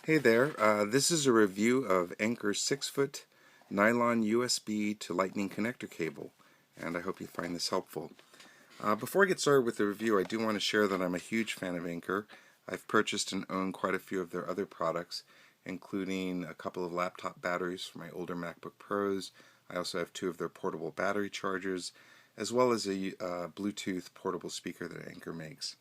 Hey there, this is a review of Anker's 6-foot nylon USB to lightning connector cable, and I hope you find this helpful. Before I get started with the review, I do want to share that I'm a huge fan of Anker. I've purchased and owned quite a few of their other products, including a couple of laptop batteries for my older MacBook Pros. I also have two of their portable battery chargers, as well as a Bluetooth portable speaker that Anker makes.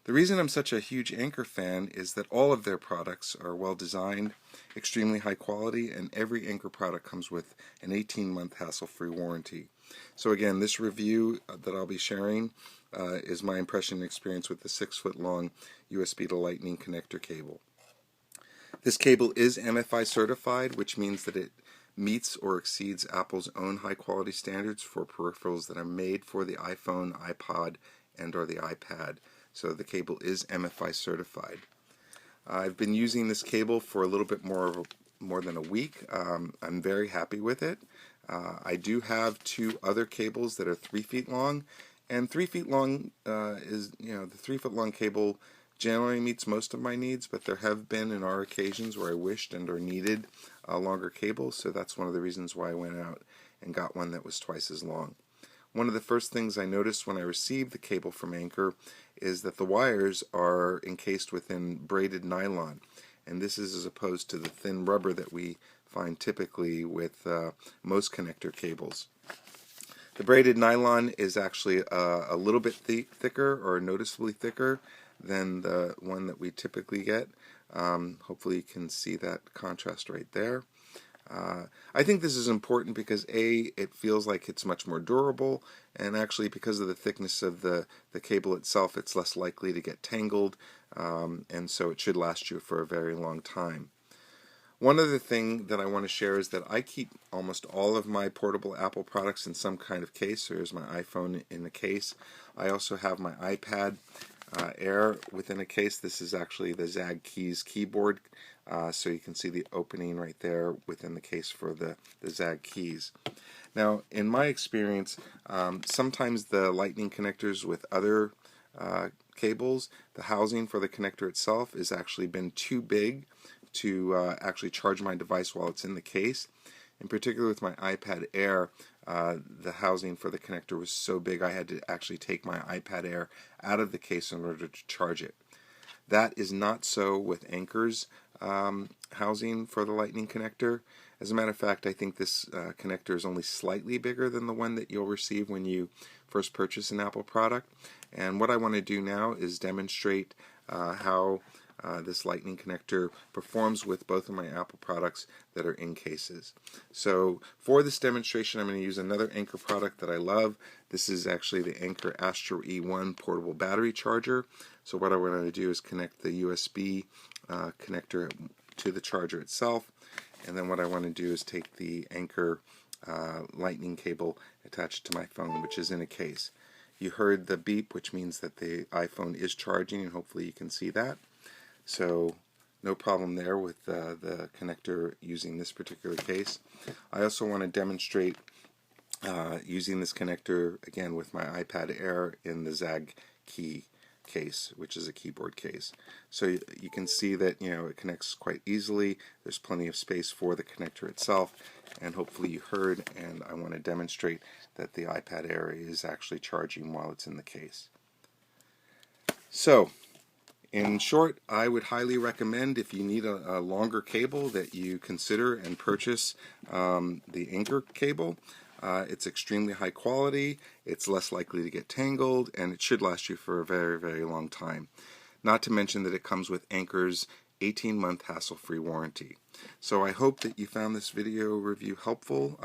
The reason I'm such a huge Anker fan is that all of their products are well designed, extremely high quality, and every Anker product comes with an 18-month hassle-free warranty. So again, this review that I'll be sharing is my impression and experience with the 6-foot long USB to Lightning connector cable. This cable is MFI certified, which means that it meets or exceeds Apple's own high-quality standards for peripherals that are made for the iPhone, iPod, and/or the iPad. So the cable is MFI certified. I've been using this cable for a little bit more than a week. I'm very happy with it. I do have two other cables that are 3 feet long, and 3 feet long the 3 foot long cable generally meets most of my needs, but there have been and are occasions where I wished and or needed a longer cable, so that's one of the reasons why I went out and got one that was twice as long. One of the first things I noticed when I received the cable from Anker is that the wires are encased within braided nylon, and this is as opposed to the thin rubber that we find typically with most connector cables. The braided nylon is actually a little bit thicker or noticeably thicker than the one that we typically get. Hopefully you can see that contrast right there. I think this is important because A, it feels like it's much more durable, and actually because of the thickness of the cable itself, it's less likely to get tangled, and so it should last you for a very long time. One other thing that I want to share is that I keep almost all of my portable Apple products in some kind of case. There's my iPhone in a case. I also have my iPad Air within a case. This is actually the Zag Keys keyboard, so you can see the opening right there within the case for the Zag Keys. Now, in my experience, sometimes the lightning connectors with other cables, the housing for the connector itself has actually been too big to actually charge my device while it's in the case. In particular with my iPad Air, the housing for the connector was so big I had to actually take my iPad Air out of the case in order to charge it. That is not so with Anker's housing for the lightning connector. As a matter of fact, I think this connector is only slightly bigger than the one that you'll receive when you first purchase an Apple product. And what I want to do now is demonstrate how this lightning connector performs with both of my Apple products that are in cases. So for this demonstration, I'm going to use another Anker product that I love. This is actually the Anker Astro E1 portable battery charger. So what I want to do is connect the USB connector to the charger itself, and then what I want to do is take the Anker lightning cable attached to my phone, which is in a case. You heard the beep, which means that the iPhone is charging, and hopefully you can see that. So no problem there with the connector using this particular case. I also want to demonstrate using this connector again with my iPad Air in the Zag Key case, which is a keyboard case. So you can see that it connects quite easily. There's plenty of space for the connector itself, and hopefully you heard, and I want to demonstrate that the iPad Air is actually charging while it's in the case. So in short, I would highly recommend, if you need a longer cable, that you consider and purchase the Anker cable. It's extremely high quality, it's less likely to get tangled, and it should last you for a very, very long time. Not to mention that it comes with Anker's 18-month hassle-free warranty. So I hope that you found this video review helpful,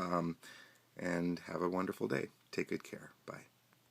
and have a wonderful day. Take good care. Bye.